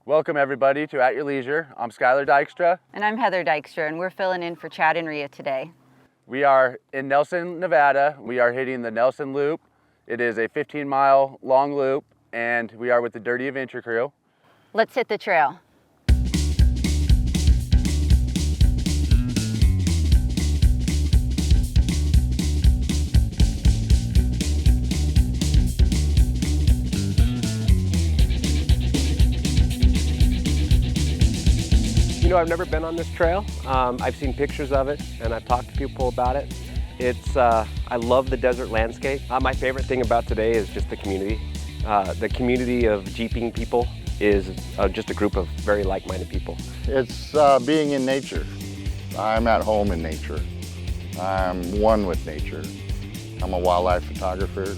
Welcome everybody to At Your Leisure. I'm Skyller Dykstra. And I'm Heather Dykstra, and we're filling in for Chad and Ria today. We are in Nelson, Nevada. We are hitting the Nelson Loop. It is a 15-mile long loop, and we are with the Dirty Adventure crew. Let's hit the trail. You know, I've never been on this trail. I've seen pictures of it and I've talked to people about it. I love the desert landscape. My favorite thing about today is just the community. The community of jeeping people is just a group of very like-minded people. It's being in nature. I'm at home in nature. I'm one with nature. I'm a wildlife photographer.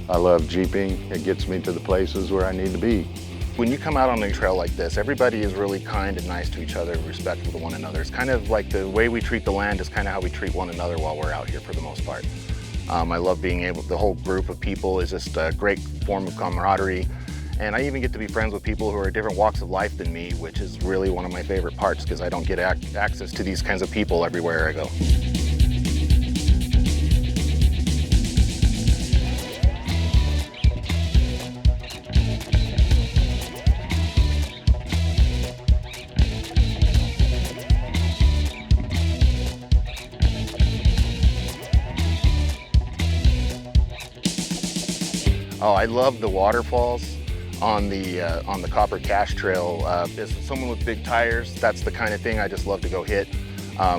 I love jeeping. It gets me to the places where I need to be. When you come out on a trail like this, everybody is really kind and nice to each other, respectful to one another. It's kind of like the way we treat the land is kind of how we treat one another while we're out here for the most part. I love being able, the whole group of people is just a great form of camaraderie. And I even get to be friends with people who are different walks of life than me, which is really one of my favorite parts because I don't get access to these kinds of people everywhere I go. Oh, I love the waterfalls on the Copper Cache Trail. As someone with big tires, that's the kind of thing I just love to go hit.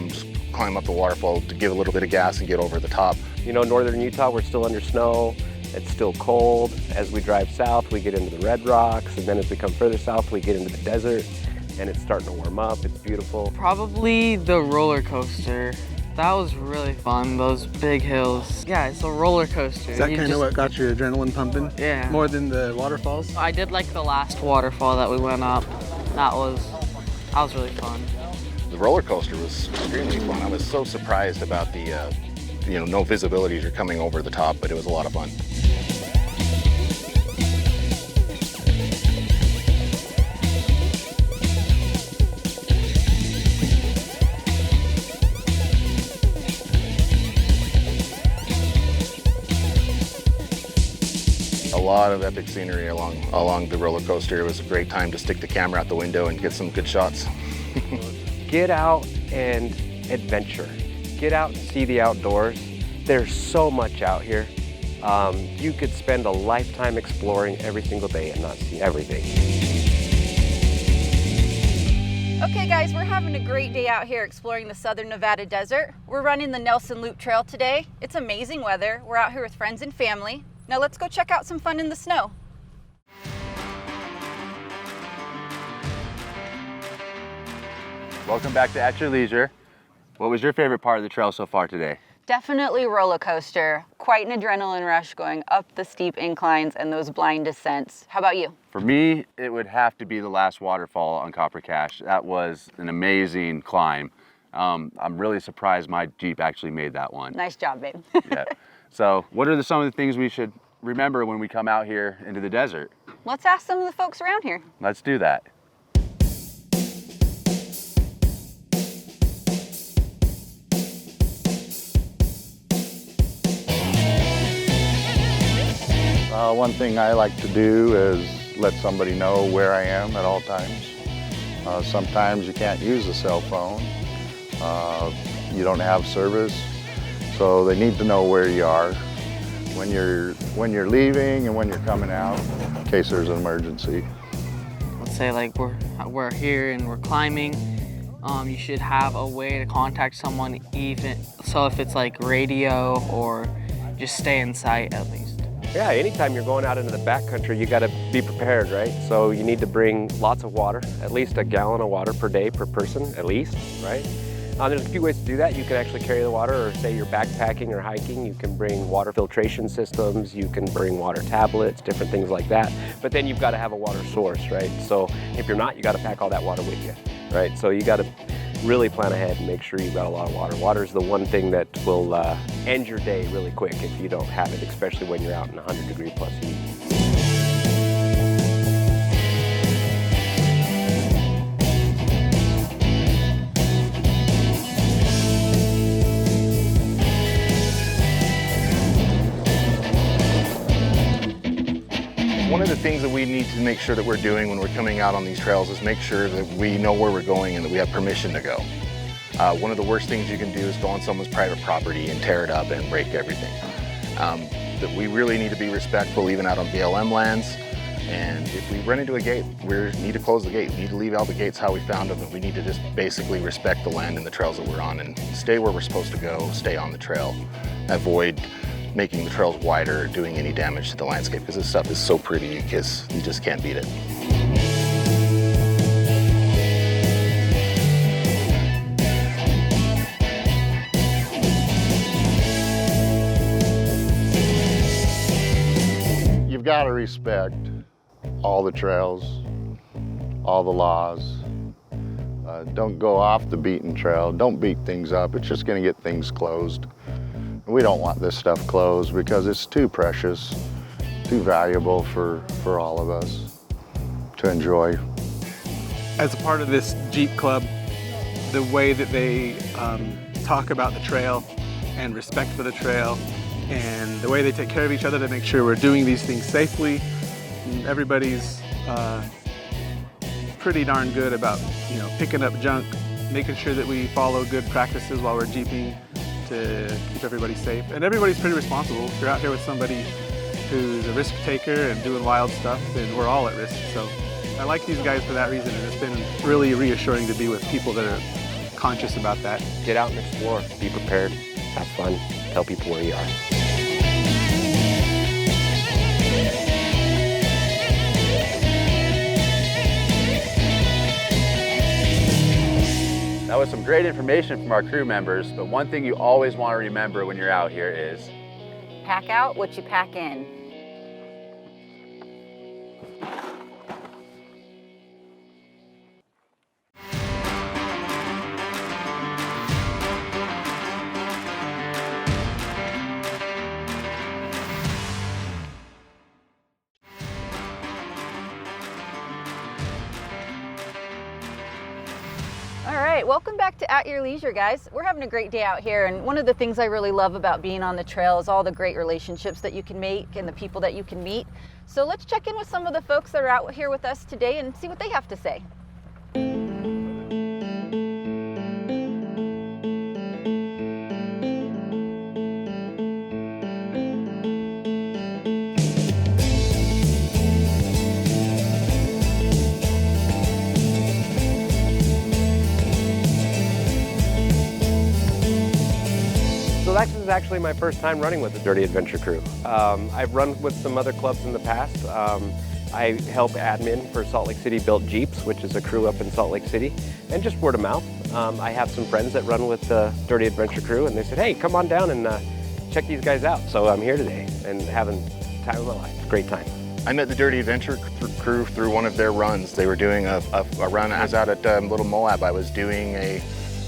Just climb up the waterfall to give a little bit of gas and get over the top. You know, northern Utah, we're still under snow. It's still cold. As we drive south, we get into the red rocks, and then as we come further south, we get into the desert, and it's starting to warm up. It's beautiful. Probably the roller coaster. That was really fun, those big hills. Yeah, it's a roller coaster. Is that kind of what got your adrenaline pumping? Yeah. More than the waterfalls? I did like the last waterfall that we went up. That was really fun. The roller coaster was extremely fun. I was so surprised about the, no visibility as you're coming over the top, but it was a lot of fun. A lot of epic scenery along the roller coaster. It was a great time to stick the camera out the window and get some good shots. Get out and adventure. Get out and see the outdoors. There's so much out here. You could spend a lifetime exploring every single day and not see everything. Okay guys, we're having a great day out here exploring the southern Nevada desert. We're running the Nelson Loop Trail today. It's amazing weather. We're out here with friends and family. Now let's go check out some fun in the snow. Welcome back to At Your Leisure. What was your favorite part of the trail so far today? Definitely roller coaster. Quite an adrenaline rush going up the steep inclines and those blind descents. How about you? For me, it would have to be the last waterfall on Copper Cache. That was an amazing climb. I'm really surprised my Jeep actually made that one. Nice job, babe. Yeah. So what are some of the things we should remember when we come out here into the desert? Let's ask some of the folks around here. Let's do that. One thing I like to do is let somebody know where I am at all times. Sometimes you can't use a cell phone. You don't have service. So they need to know where you are when you're leaving and when you're coming out in case there's an emergency. Let's say like we're here and we're climbing. You should have a way to contact someone, even so if it's like radio or just stay in sight at least. Yeah, anytime you're going out into the backcountry, you gotta be prepared, right? So you need to bring lots of water, at least a gallon of water per day per person, at least, right? There's a few ways to do that. You can actually carry the water, or say you're backpacking or hiking, you can bring water filtration systems, you can bring water tablets, different things like that. But then you've got to have a water source, right? So if you're not, you got to pack all that water with you, right? So you got to really plan ahead and make sure you've got a lot of water. Water is the one thing that will end your day really quick if you don't have it, especially when you're out in 100-degree plus heat. One of the things that we need to make sure that we're doing when we're coming out on these trails is make sure that we know where we're going and that we have permission to go. One of the worst things you can do is go on someone's private property and tear it up and break everything. That we really need to be respectful even out on BLM lands. And if we run into a gate, we need to close the gate. We need to leave all the gates how we found them, and we need to just basically respect the land and the trails that we're on and stay where we're supposed to go, stay on the trail, avoid making the trails wider or doing any damage to the landscape, because this stuff is so pretty, you just can't beat it. You've got to respect all the trails, all the laws. Don't go off the beaten trail. Don't beat things up. It's just going to get things closed. We don't want this stuff closed because it's too precious, too valuable for all of us to enjoy. As a part of this Jeep Club, the way that they talk about the trail and respect for the trail and the way they take care of each other to make sure we're doing these things safely, everybody's pretty darn good about, picking up junk, making sure that we follow good practices while we're jeeping to keep everybody safe. And everybody's pretty responsible. If you're out here with somebody who's a risk taker and doing wild stuff, then we're all at risk. So I like these guys for that reason, and it's been really reassuring to be with people that are conscious about that. Get out and explore, be prepared, have fun, tell people where you are. That was some great information from our crew members, but one thing you always want to remember when you're out here is pack out what you pack in. All right, welcome back to At Your Leisure, guys. We're having a great day out here, and one of the things I really love about being on the trail is all the great relationships that you can make and the people that you can meet. So let's check in with some of the folks that are out here with us today and see what they have to say. So this is actually my first time running with the Dirty Adventure crew. I've run with some other clubs in the past. I help admin for Salt Lake City Built Jeeps, which is a crew up in Salt Lake City, and just word of mouth. I have some friends that run with the Dirty Adventure crew, and they said, hey, come on down and check these guys out. So I'm here today and having the time of my life. Great time. I met the Dirty Adventure crew through one of their runs. They were doing a run. I was out at Little Moab. I was doing a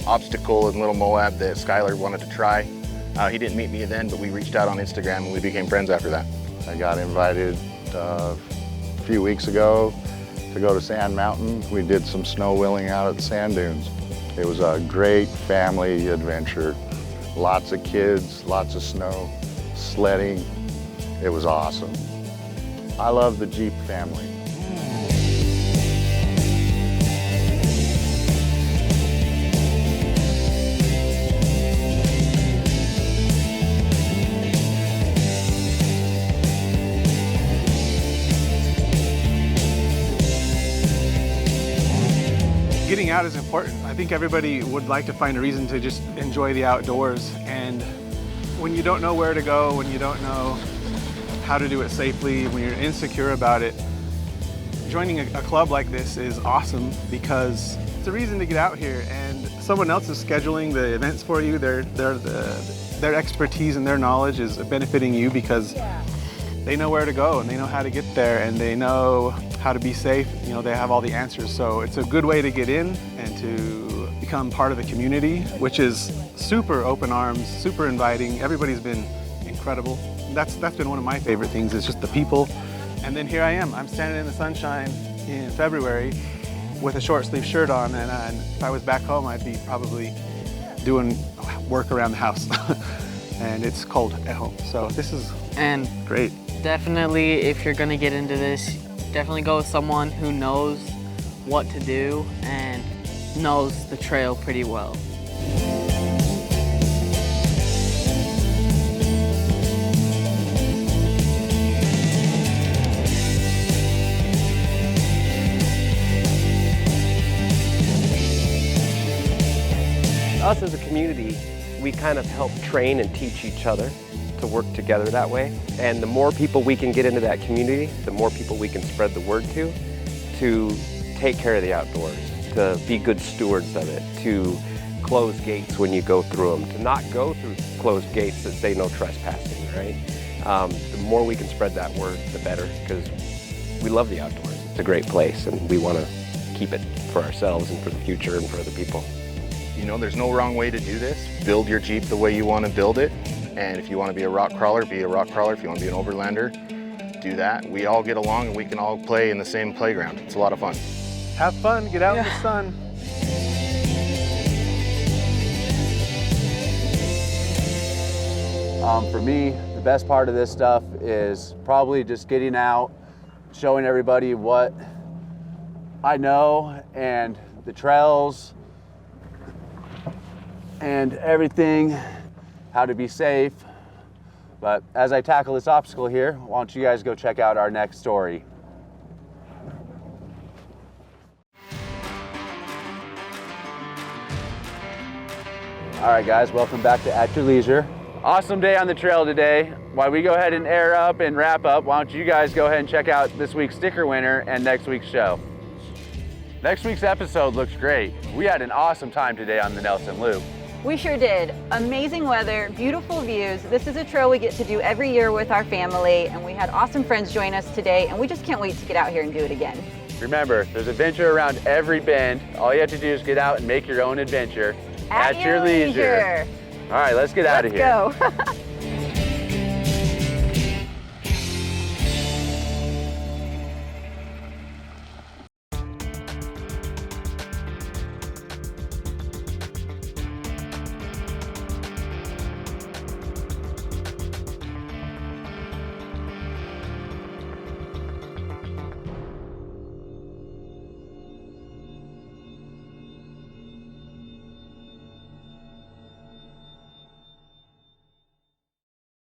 obstacle in Little Moab that Skyller wanted to try. He didn't meet me then, but we reached out on Instagram and we became friends after that. I got invited a few weeks ago to go to Sand Mountain. We did some snow wheeling out at the sand dunes. It was a great family adventure. Lots of kids, lots of snow, sledding. It was awesome. I love the Jeep family. Getting out is important. I think everybody would like to find a reason to just enjoy the outdoors. And when you don't know where to go, when you don't know how to do it safely, when you're insecure about it, joining a club like this is awesome because it's a reason to get out here, and someone else is scheduling the events for you. Their expertise and their knowledge is benefiting you because they know where to go and they know how to get there and they know how to be safe. They have all the answers. So it's a good way to get in and to become part of the community, which is super open arms, super inviting. Everybody's been incredible. That's been one of my favorite things, is just the people. And then here I am. I'm standing in the sunshine in February with a short sleeve shirt on, and if I was back home, I'd be probably doing work around the house. And it's cold at home. So this is great. Definitely, if you're gonna get into this, definitely go with someone who knows what to do and knows the trail pretty well. Us as a community, we kind of help train and teach each other to work together that way. And the more people we can get into that community, the more people we can spread the word to take care of the outdoors, to be good stewards of it, to close gates when you go through them, to not go through closed gates that say no trespassing, right? The more we can spread that word, the better, because we love the outdoors. It's a great place, and we want to keep it for ourselves and for the future and for other people. You know, there's no wrong way to do this. Build your Jeep the way you want to build it. And if you want to be a rock crawler, be a rock crawler. If you want to be an overlander, do that. We all get along and we can all play in the same playground. It's a lot of fun. Have fun, get out in the sun. For me, the best part of this stuff is probably just getting out, showing everybody what I know and the trails and everything, how to be safe. But as I tackle this obstacle here, why don't you guys go check out our next story. All right, guys, welcome back to At Your Leisure. Awesome day on the trail today. While we go ahead and air up and wrap up, why don't you guys go ahead and check out this week's sticker winner and next week's show. Next week's episode looks great. We had an awesome time today on the Nelson Loop. We sure did. Amazing weather, beautiful views. This is a trail we get to do every year with our family, and we had awesome friends join us today, and we just can't wait to get out here and do it again. Remember, there's adventure around every bend. All you have to do is get out and make your own adventure. At your leisure. All right, let's get out of here. Let's go.